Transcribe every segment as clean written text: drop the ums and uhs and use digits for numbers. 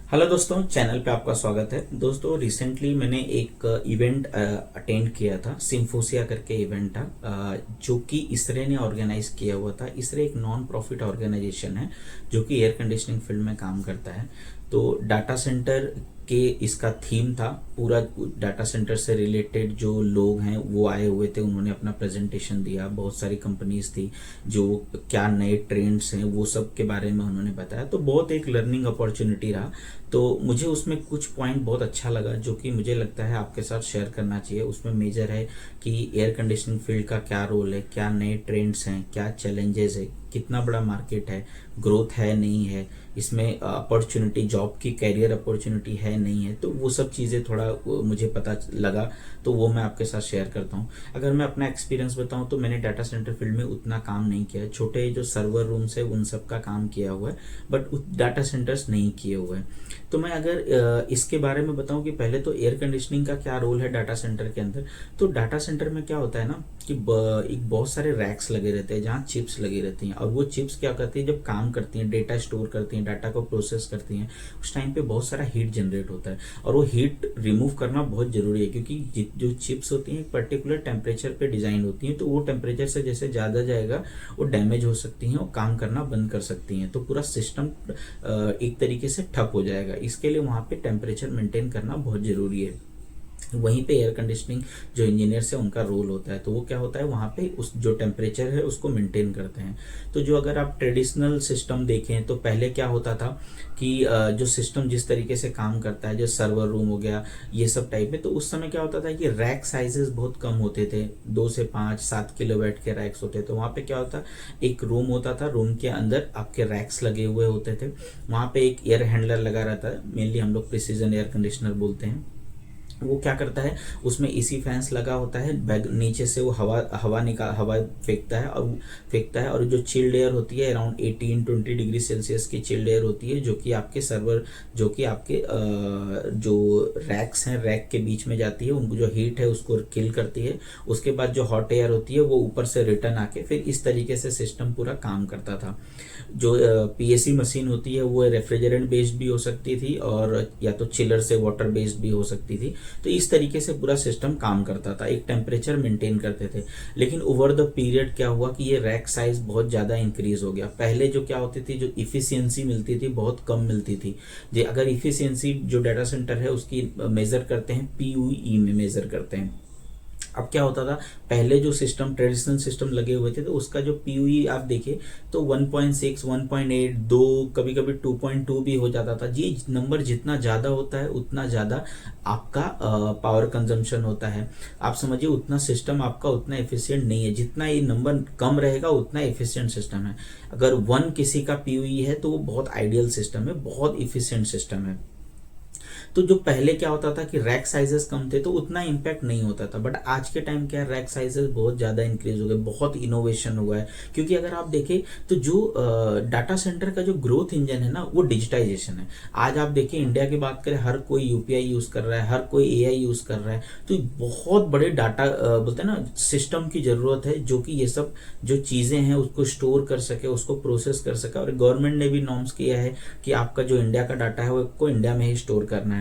Hello दोस्तों, channel पे आपका स्वागत है। दोस्तों, रिसेंटली मैंने एक इवेंट अटेंड किया था। सिम्फोसिया करके इवेंट था, जो कि इसरे ने ऑर्गेनाइज किया हुआ था। इसरे एक नॉन प्रॉफिट ऑर्गेनाइजेशन है जो कि एयर कंडीशनिंग फील्ड में काम करता है। तो डाटा सेंटर के इसका थीम था। पूरा डाटा सेंटर से रिलेटेड जो लोग हैं वो आए हुए थे, उन्होंने अपना प्रेजेंटेशन दिया। बहुत सारी कंपनीज थी जो क्या नए ट्रेंड्स हैं वो सब के बारे में उन्होंने बताया। तो बहुत एक लर्निंग अपॉर्चुनिटी रहा। तो मुझे उसमें कुछ पॉइंट बहुत अच्छा लगा जो कि मुझे लगता है आपके साथ शेयर करना चाहिए। उसमें मेजर है कि एयर कंडीशनिंग फील्ड का क्या रोल है, क्या नए ट्रेंड्स हैं, क्या चैलेंजेस है, कितना बड़ा मार्केट है, ग्रोथ है नहीं है, इसमें अपॉर्चुनिटी, जॉब की कैरियर अपॉर्चुनिटी है नहीं है। तो वो सब चीज़ें थोड़ा मुझे पता लगा, तो वो मैं आपके साथ शेयर करता हूँ। अगर मैं अपना एक्सपीरियंस बताऊँ तो मैंने डाटा सेंटर फील्ड में उतना काम नहीं किया है। छोटे जो सर्वर रूम्स है उन सब का काम किया हुआ है, बट डाटा सेंटर्स नहीं किए हुए हैं। तो मैं अगर इसके बारे में बताऊं कि पहले तो एयर कंडीशनिंग का क्या रोल है डाटा सेंटर के अंदर। तो डाटा सेंटर में क्या होता है ना कि एक बहुत सारे रैक्स लगे रहते हैं जहाँ चिप्स लगी रहती हैं, और वो चिप्स क्या करती है, जब काम करती हैं, डेटा स्टोर करती हैं, डाटा को प्रोसेस करती हैं, उस टाइम पे बहुत सारा हीट जनरेट होता है। और वो हीट रिमूव करना बहुत जरूरी है, क्योंकि जो चिप्स होती हैं एक पर्टिकुलर टेम्परेचर पे डिजाइन होती हैं। तो वो टेम्परेचर से जैसे ज़्यादा जाएगा वो डैमेज हो सकती हैं और काम करना बंद कर सकती हैं। तो पूरा सिस्टम एक तरीके से ठप हो जाएगा। इसके लिए वहाँ पे टेम्परेचर मेंटेन करना बहुत ज़रूरी है। वहीं पे एयर कंडीशनिंग जो इंजीनियर्स है उनका रोल होता है। तो वो क्या होता है, वहाँ पे उस जो टेम्परेचर है उसको मेंटेन करते हैं। तो जो अगर आप ट्रेडिशनल सिस्टम देखें तो पहले क्या होता था कि जो सिस्टम जिस तरीके से काम करता है, जो सर्वर रूम हो गया ये सब टाइप में, तो उस समय क्या होता था कि रैक साइजेस बहुत कम होते थे। 2 से 5 7 किलोवाट के रैक्स होते थे। वहाँ पे क्या होता, एक रूम होता था, रूम के अंदर आपके रैक्स लगे हुए होते थे। वहाँ पे एक एयर हैंडलर लगा रहता है, मेनली हम लोग प्रिसीजन एयर कंडीशनर बोलते हैं। वो क्या करता है, उसमें एसी फैंस लगा होता है, बैग नीचे से वो हवा फेंकता है, और जो चिल्ड एयर होती है अराउंड 18-20 डिग्री सेल्सियस की चिल्ड एयर होती है, जो कि आपके सर्वर, जो कि आपके जो रैक्स हैं, रैक के बीच में जाती है, उनको जो हीट है उसको किल करती है। उसके बाद जो हॉट एयर होती है वो ऊपर से रिटर्न आके फिर इस तरीके से सिस्टम पूरा काम करता था। जो पीएसी मशीन होती है वो रेफ्रिजरेंट बेस्ड भी हो सकती थी, और या तो चिलर से वाटर बेस्ड भी हो सकती थी। तो इस तरीके से पूरा सिस्टम काम करता था, एक टेम्परेचर मेंटेन करते थे। लेकिन ओवर द पीरियड क्या हुआ कि ये रैक साइज बहुत ज़्यादा इंक्रीज हो गया। पहले जो क्या होती थी, जो इफिशियंसी मिलती थी बहुत कम मिलती थी। जो अगर इफिशियंसी जो डाटा सेंटर है उसकी मेजर करते हैं, पीयूई में मेजर करते हैं। अब क्या होता था, पहले जो सिस्टम ट्रेडिशनल सिस्टम लगे हुए थे तो उसका जो पीयूई आप देखें तो 1.6 1.8 2, कभी कभी 2.2 भी हो जाता था। ये नंबर जितना ज़्यादा होता है उतना ज़्यादा आपका पावर कंजम्पशन होता है। आप समझिए उतना सिस्टम आपका उतना एफिशिएंट नहीं है। जितना ये नंबर कम रहेगा उतना एफिशिएंट सिस्टम है। अगर 1 किसी का पीयूई है तो वो बहुत आइडियल सिस्टम है, बहुत इफिशिएंट सिस्टम है। तो जो पहले क्या होता था कि रैक साइजेस कम थे तो उतना इम्पैक्ट नहीं होता था, बट आज के टाइम क्या है, रैक साइजेस बहुत ज़्यादा इंक्रीज हो गए, बहुत इनोवेशन हुआ है। क्योंकि अगर आप देखें तो जो डाटा सेंटर का जो ग्रोथ इंजन है ना वो डिजिटाइजेशन है। आज आप देखिए इंडिया की बात करें, हर कोई यूपीआई यूज़ कर रहा है, हर कोई एआई यूज़ कर रहा है। तो बहुत बड़े डाटा बोलते हैं ना सिस्टम की ज़रूरत है, जो कि ये सब जो चीज़ें हैं उसको स्टोर कर सके, उसको प्रोसेस कर सके। और गवर्नमेंट ने भी नॉर्म्स किया है कि आपका जो इंडिया का डाटा है वो को इंडिया में ही स्टोर करना है।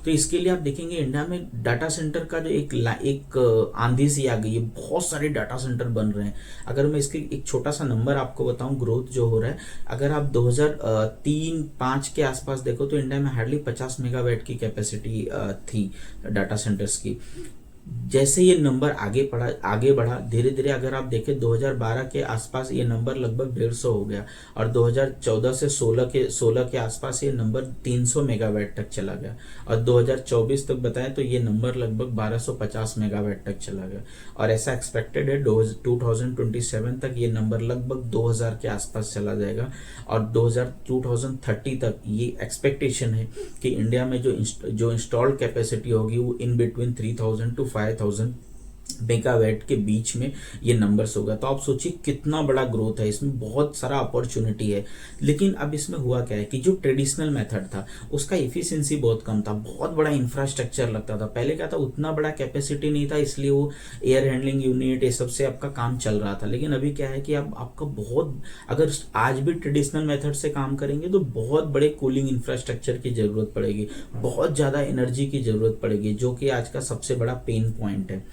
तो इसके लिए आप देखेंगे इंडिया में डाटा सेंटर का जो एक आंधी सी आ गई है, बहुत सारे डाटा सेंटर बन रहे हैं। अगर मैं इसके एक छोटा सा नंबर आपको बताऊं, ग्रोथ जो हो रहा है, अगर आप 2003-05 के आसपास देखो तो इंडिया में हार्डली 50 मेगावाट की कैपेसिटी थी डाटा सेंटर्स की। जैसे ये नंबर आगे बढ़ा धीरे धीरे, अगर आप देखें 2012 के आसपास ये नंबर लगभग 150 हो गया, और 2014 से 16 के आसपास ये नंबर 300 मेगावाट तक चला गया, और 2024 तक बताएं तो ये नंबर लगभग 1250 मेगावाट तक चला गया। और ऐसा एक्सपेक्टेड है 2027 तक ये नंबर लगभग 2000 के आसपास चला जाएगा। और 2030 तक ये एक्सपेक्टेशन है कि इंडिया में जो इंस्टॉल्ड कैपेसिटी होगी वो इन बिटवीन 3000 to 5000 मेगावाट के बीच में ये नंबर्स होगा। तो आप सोचिए कितना बड़ा ग्रोथ है, इसमें बहुत सारा अपॉर्चुनिटी है। लेकिन अब इसमें हुआ क्या है कि जो ट्रेडिशनल मेथड था उसका इफिशिएंसी बहुत कम था, बहुत बड़ा इंफ्रास्ट्रक्चर लगता था। पहले क्या था, उतना बड़ा कैपेसिटी नहीं था, इसलिए वो एयर हैंडलिंग यूनिट ये सबसे आपका काम चल रहा था। लेकिन अभी क्या है कि अब आपका बहुत, अगर आज भी ट्रेडिशनल मेथड से काम करेंगे तो बहुत बड़े कूलिंग इंफ्रास्ट्रक्चर की जरूरत पड़ेगी, बहुत ज़्यादा एनर्जी की जरूरत पड़ेगी, जो कि आज का सबसे बड़ा पेन पॉइंट है।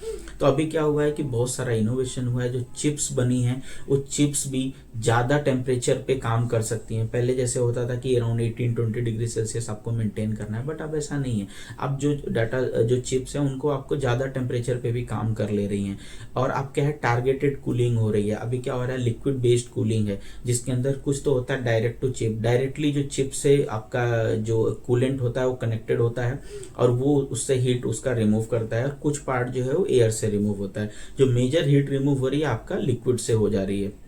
तो अभी क्या हुआ है कि बहुत सारा इनोवेशन हुआ है, जो चिप्स बनी हैं वो चिप्स भी ज़्यादा टेम्परेचर पे काम कर सकती हैं। पहले जैसे होता था कि अराउंड 18-20 डिग्री सेल्सियस आपको मेंटेन करना है, बट अब ऐसा नहीं है। अब जो चिप्स हैं उनको आपको ज़्यादा टेम्परेचर पे भी काम कर ले रही हैं। और अब क्या है, टारगेटेड कूलिंग हो रही है। अभी क्या हो रहा है, लिक्विड बेस्ड कूलिंग है, जिसके अंदर कुछ तो होता है डायरेक्ट टू चिप, डायरेक्टली जो चिप से आपका जो कूलेंट होता है वो कनेक्टेड होता है और वो उससे हीट उसका रिमूव करता है, और कुछ पार्ट जो है वो एयर से रिमूव होता है। जो मेजर हीट रिमूव हो रही है आपका लिक्विड से हो जा रही है।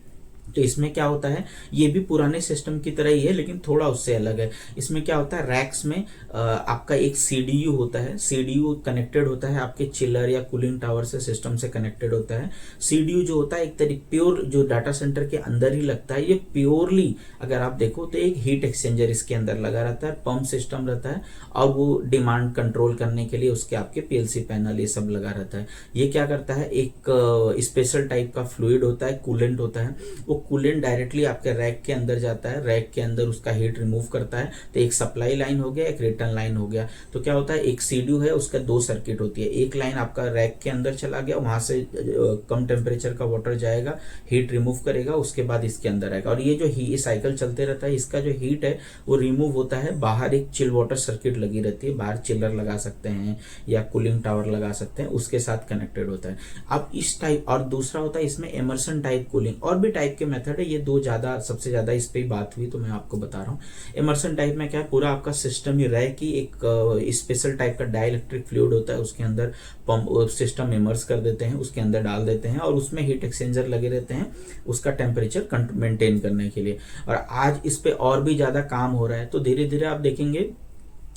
तो इसमें क्या होता है, ये भी पुराने सिस्टम की तरह ही है लेकिन थोड़ा उससे अलग है। इसमें क्या होता है, रैक्स में आपका एक सीडीयू होता है, सीडीयू कनेक्टेड होता है आपके चिलर या कूलिंग टावर से, सिस्टम से कनेक्टेड होता है। सीडीयू जो होता है एक तरीके प्योर जो डाटा सेंटर के अंदर ही लगता है, ये प्योरली अगर आप देखो तो एक हीट एक्सचेंजर इसके अंदर लगा रहता है, पंप सिस्टम रहता है, और वो डिमांड कंट्रोल करने के लिए उसके आपके पीएलसी पैनल ये सब लगा रहता है। ये क्या करता है, एक स्पेशल टाइप का फ्लूइड होता है, कूलेंट होता है, वो कूलेंट डायरेक्टली आपके रैक के अंदर जाता है, रैक के अंदर उसका हीट रिमूव करता है। तो एक सप्लाई लाइन हो गया, एक रिटर्न लाइन हो गया। तो क्या होता है, एक सीडीयू है उसका 2 सर्किट होती है, एक लाइन आपका रैक के अंदर चला गया, वहां से कम टेम्परेचर का वाटर जाएगा, हीट रिमूव करेगा, उसके बाद इसके अंदर आएगा, और ये जो साइकिल चलते रहता है, इसका जो हीट है वो रिमूव होता है। बाहर एक चिल वाटर सर्किट लगी रहती है, बाहर चिलर लगा सकते हैं या कूलिंग टावर लगा सकते हैं, उसके साथ कनेक्टेड होता है। अब इस टाइप, और दूसरा होता है इसमें इमर्सन टाइप कूलिंग, और भी टाइप के मेथड है, ये दो ज्यादा सबसे ज्यादा इस पे बात हुई तो मैं आपको बता रहा हूँ। इमर्सन टाइप में क्या है, पूरा आपका सिस्टम ही रैक की एक स्पेशल टाइप का डाइलेक्ट्रिक फ्लूइड होता है, उसके अंदर पंप सिस्टम इमर्स कर देते हैं, उसके अंदर डाल देते हैं, और उसमें हीट एक्सचेंजर लगे रहते हैं उसका टेम्परेचर मेंटेन करने के लिए। और आज इस पे और भी ज्यादा काम हो रहा है, तो धीरे धीरे आप देखेंगे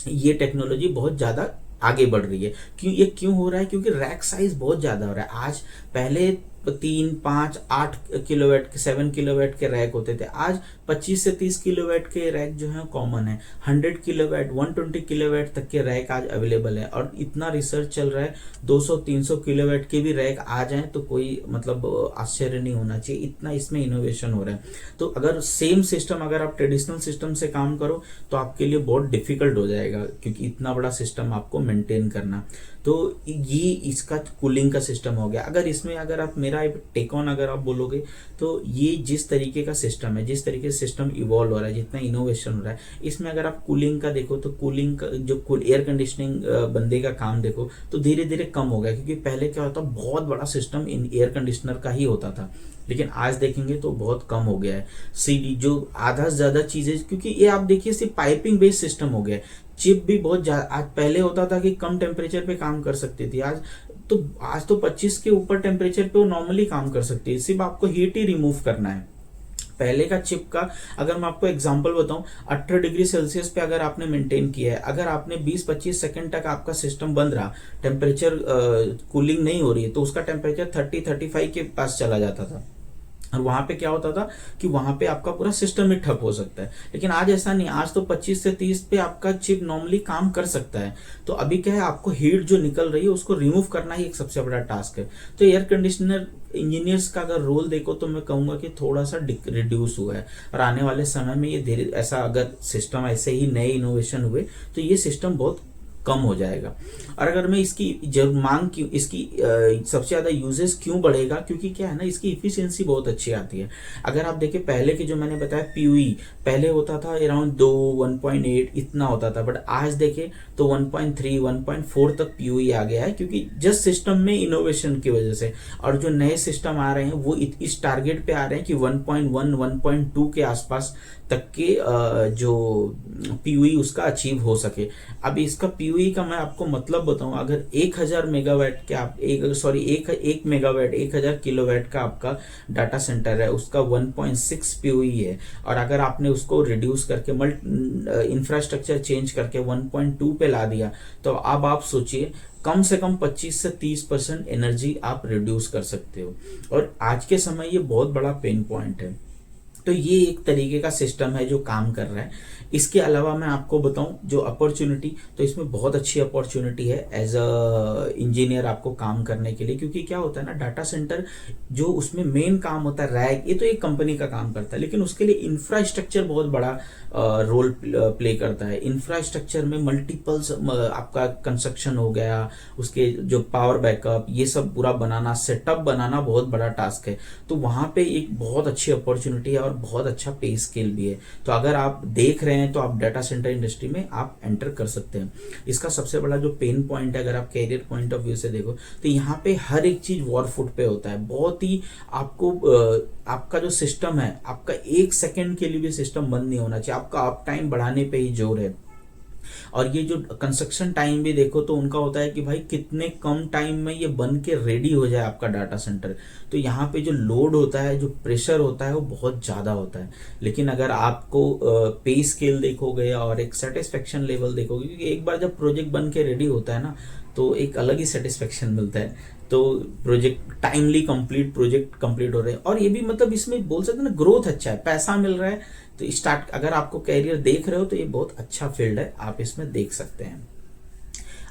ये टेक्नोलॉजी बहुत ज्यादा आगे बढ़ रही है। ये क्यों हो रहा है, क्योंकि रैक साइज बहुत ज्यादा हो रहा है। आज पहले 3, 5, 8 किलोवाट के 7 किलोवाट के रैक होते थे, आज 25 से 30 किलोवाट के रैक जो है कॉमन है। 100 किलोवाट 120 किलोवाट तक के रैक आज अवेलेबल है, और इतना रिसर्च चल रहा है 200-300 किलोवाट के भी रैक आ जाएं तो कोई मतलब आश्चर्य नहीं होना चाहिए, इतना इसमें इनोवेशन हो रहा है। तो अगर सेम सिस्टम अगर आप ट्रेडिशनल सिस्टम से काम करो तो आपके लिए बहुत डिफिकल्ट हो जाएगा, क्योंकि इतना बड़ा सिस्टम आपको मेंटेन करना। तो ये इसका कूलिंग का सिस्टम हो गया। अगर इसमें अगर आप मेरा टेक ऑन अगर आप बोलोगे तो ये जिस तरीके का सिस्टम है, जिस तरीके से सिस्टम इवॉल्व हो रहा है, जितना इनोवेशन हो रहा है, इसमें अगर आप कूलिंग का देखो तो कूलिंग का जो एयर कंडीशनिंग बंदे का काम देखो तो धीरे धीरे कम हो गया। क्योंकि पहले क्या होता, बहुत बड़ा सिस्टम इन एयर कंडीशनर का ही होता था, लेकिन आज देखेंगे तो बहुत कम हो गया है। सीडी जो आधा से ज्यादा चीजें, क्योंकि ये आप देखिए सिर्फ पाइपिंग बेस्ड सिस्टम हो गया है। चिप भी बहुत ज्यादा, आज पहले होता था कि कम टेम्परेचर पे काम कर सकती थी, आज तो 25 के ऊपर टेम्परेचर पे वो नॉर्मली काम कर सकती है, सिर्फ आपको हीट ही रिमूव करना है। पहले का चिप का अगर मैं आपको एग्जांपल बताऊं, 18 डिग्री सेल्सियस पे अगर आपने मेंटेन किया है, अगर आपने 20-25 सेकंड तक आपका सिस्टम बंद रहा, टेम्परेचर कूलिंग नहीं हो रही है, तो उसका टेम्परेचर 30-35 के पास चला जाता था, और वहां पे क्या होता था कि वहां पे आपका पूरा सिस्टम ही ठप हो सकता है। लेकिन आज ऐसा नहीं, आज तो 25 से 30 पे आपका चिप नॉर्मली काम कर सकता है। तो अभी क्या है, आपको हीट जो निकल रही है उसको रिमूव करना ही एक सबसे बड़ा टास्क है। तो एयर कंडीशनर इंजीनियर्स का अगर रोल देखो तो मैं कहूंगा कि थोड़ा सा रिड्यूस हुआ है, और आने वाले समय में ये धीरे ऐसा अगर सिस्टम ऐसे ही नए इनोवेशन हुए तो ये सिस्टम बहुत कम हो जाएगा। और अगर मैं इसकी मांग क्यों, इसकी सबसे ज्यादा यूजेस क्यों बढ़ेगा, क्योंकि क्या है ना, इसकी इफिशियंसी बहुत अच्छी आती है। अगर आप देखें पहले के जो मैंने बताया पीयूई पहले होता था अराउंड 2, 1.8 इतना होता था, बट आज देखें तो 1.3, 1.4 तक पीयूई आ गया है, क्योंकि जस्ट सिस्टम में इनोवेशन की वजह से। और जो नए सिस्टम आ रहे हैं वो इस टारगेट पे आ रहे हैं कि 1.1, 1.2 के आसपास तक के जो पीयूई उसका अचीव हो सके। अब इसका पीयूई का मैं आपको मतलब बताऊं, अगर 1000 मेगावाट के आप एक मेगावाट 1000 किलोवाट का आपका डाटा सेंटर है, उसका 1.6 पीयूई है, और अगर आपने उसको रिड्यूस करके इंफ्रास्ट्रक्चर चेंज करके 1.2 पे ला दिया, तो अब आप सोचिए कम से कम 25 से 30% एनर्जी आप रिड्यूस कर सकते हो। और आज के समय ये बहुत बड़ा पेन पॉइंट है। तो ये एक तरीके का सिस्टम है जो काम कर रहा है। इसके अलावा मैं आपको बताऊं जो अपॉर्चुनिटी, तो इसमें बहुत अच्छी अपॉर्चुनिटी है एज अ इंजीनियर आपको काम करने के लिए। क्योंकि क्या होता है ना, डाटा सेंटर जो उसमें मेन काम होता है रैक, ये तो एक कंपनी का काम करता है, लेकिन उसके लिए इंफ्रास्ट्रक्चर बहुत बड़ा रोल प्ले करता है। इंफ्रास्ट्रक्चर में मल्टीपल्स आपका कंस्ट्रक्शन हो गया, उसके जो पावर बैकअप, ये सब पूरा बनाना, सेटअप बनाना बहुत बड़ा टास्क है। तो वहां पे एक बहुत अच्छी अपॉर्चुनिटी है और बहुत अच्छा पे स्केल भी है। तो अगर आप देख रहे हैं तो आप डाटा सेंटर इंडस्ट्री में आप एंटर कर सकते हैं। इसका सबसे बड़ा जो पेन पॉइंट है, अगर आप कैरियर पॉइंट ऑफ व्यू से देखो, तो यहाँ पे हर एक चीज वॉर फुट पे होता है। बहुत ही आपको आपका जो सिस्टम है, आपका 1 सेकंड के लिए भी सिस्टम बंद नहीं होना चाहिए। आपका अप टाइम बढ़ाने पे ही जोर है। और ये जो कंस्ट्रक्शन टाइम भी देखो तो उनका होता है कि भाई कितने कम टाइम में ये बन के रेडी हो जाए आपका डाटा सेंटर। तो यहाँ पे जो लोड होता है, जो प्रेशर होता है, वो बहुत ज़्यादा होता है। लेकिन अगर आपको पे स्केल देखोगे और एक सेटिस्फेक्शन लेवल देखोगे, क्योंकि एक बार जब प्रोजेक्ट बन के रेडी होता है ना, तो एक अलग ही सेटिस्फेक्शन मिलता है। तो project timely complete, project complete हो रहे हैं, और ये भी मतलब इसमें बोल सकते हैं ना, ग्रोथ अच्छा है, पैसा मिल रहा है। तो स्टार्ट, अगर आपको कैरियर देख रहे हो तो ये बहुत अच्छा फील्ड है, आप इसमें देख सकते हैं।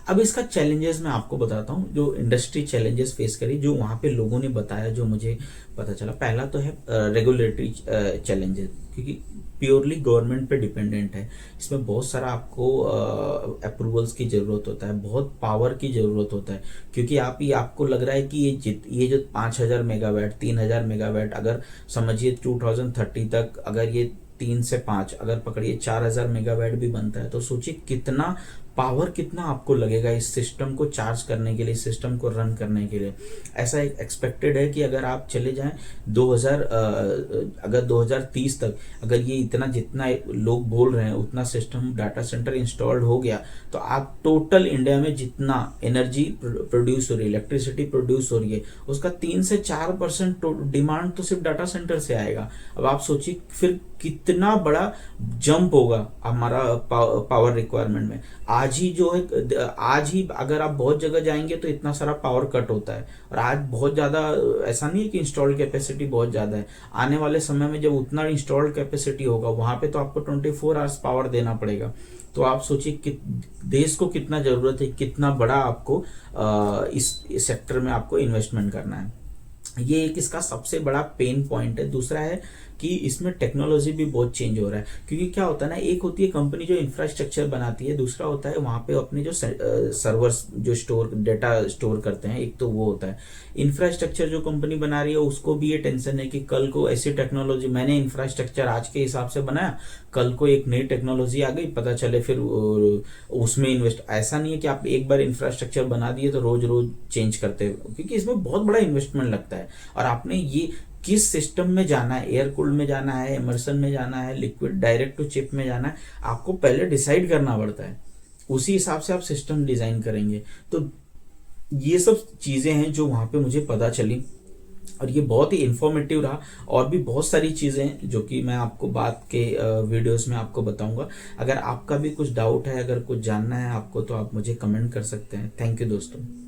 अब इसका चैलेंजेस मैं आपको बताता हूँ, जो इंडस्ट्री चैलेंजेस फेस करी, जो वहाँ पे लोगों ने बताया, जो मुझे पता चला। पहला तो है रेगुलेटरी चैलेंजेस, क्योंकि प्योरली गवर्नमेंट पे डिपेंडेंट है। इसमें बहुत सारा आपको अप्रूवल्स की ज़रूरत होता है, बहुत पावर की ज़रूरत होता है। क्योंकि आपको लग रहा है कि ये जो 5000 मेगावाट, 3000 मेगावाट, अगर समझिए 2030 तक अगर ये 3 से 5 अगर पकड़िए 4000 मेगावाट भी बनता है, तो सोचिए कितना पावर, कितना आपको लगेगा इस सिस्टम को चार्ज करने के लिए, इस सिस्टम को रन करने के लिए। ऐसा एक एक्सपेक्टेड है कि अगर आप चले जाएं 2030 तक, अगर ये इतना जितना लोग बोल रहे हैं उतना सिस्टम डाटा सेंटर इंस्टॉल्ड हो गया, तो आप टोटल इंडिया में जितना एनर्जी प्रोड्यूस हो रही है, इलेक्ट्रिसिटी प्रोड्यूस हो रही है, उसका 3 से 4% डिमांड तो सिर्फ डाटा सेंटर से आएगा। अब आप सोचिए फिर कितना बड़ा जंप होगा हमारा पावर रिक्वायरमेंट में। आज ही अगर आप बहुत जगह जाएंगे तो इतना सारा पावर कट होता है, और आज बहुत ज़्यादा ऐसा नहीं है कि इंस्टॉल्ड कैपेसिटी बहुत ज़्यादा है। आने वाले समय में जब उतना इंस्टॉल्ड कैपेसिटी होगा, वहाँ पे तो आपको 24 आवर्स पावर देना पड़ेगा। तो आप सोचिए कि देश को कितना ज़रूरत है, कितना बड़ा आपको इस सेक्टर में आपको इन्वेस्टमेंट करना है। ये एक इसका सबसे बड़ा पेन पॉइंट है। दूसरा है कि इसमें टेक्नोलॉजी भी बहुत चेंज हो रहा है। क्योंकि क्या होता है ना, एक होती है कंपनी जो इंफ्रास्ट्रक्चर बनाती है, दूसरा होता है वहाँ पे अपने जो सर्वर्स जो डेटा स्टोर करते हैं, एक तो वो होता है। इंफ्रास्ट्रक्चर जो कंपनी बना रही है उसको भी ये टेंशन है कि कल को ऐसी टेक्नोलॉजी, मैंने इंफ्रास्ट्रक्चर आज के हिसाब से बनाया, कल को एक नई टेक्नोलॉजी आ गई, पता चले फिर उसमें इन्वेस्ट। ऐसा नहीं है कि आप एक बार इंफ्रास्ट्रक्चर बना दिए तो रोज रोज चेंज करते हो, क्योंकि इसमें बहुत बड़ा इन्वेस्टमेंट लगता है। और आपने ये किस सिस्टम में जाना है, एयर कूल्ड में जाना है, इमर्सन में जाना है, लिक्विड डायरेक्ट टू चिप में जाना है, आपको पहले डिसाइड करना पड़ता है। उसी हिसाब से आप सिस्टम डिजाइन करेंगे। तो ये सब चीजें हैं जो वहां पे मुझे पता चली, और ये बहुत ही इंफॉर्मेटिव रहा। और भी बहुत सारी चीजें जो कि मैं आपको बाद के वीडियोस में आपको बताऊंगा। अगर आपका भी कुछ डाउट है, अगर कुछ जानना है आपको, तो आप मुझे कमेंट कर सकते हैं। थैंक यू दोस्तों।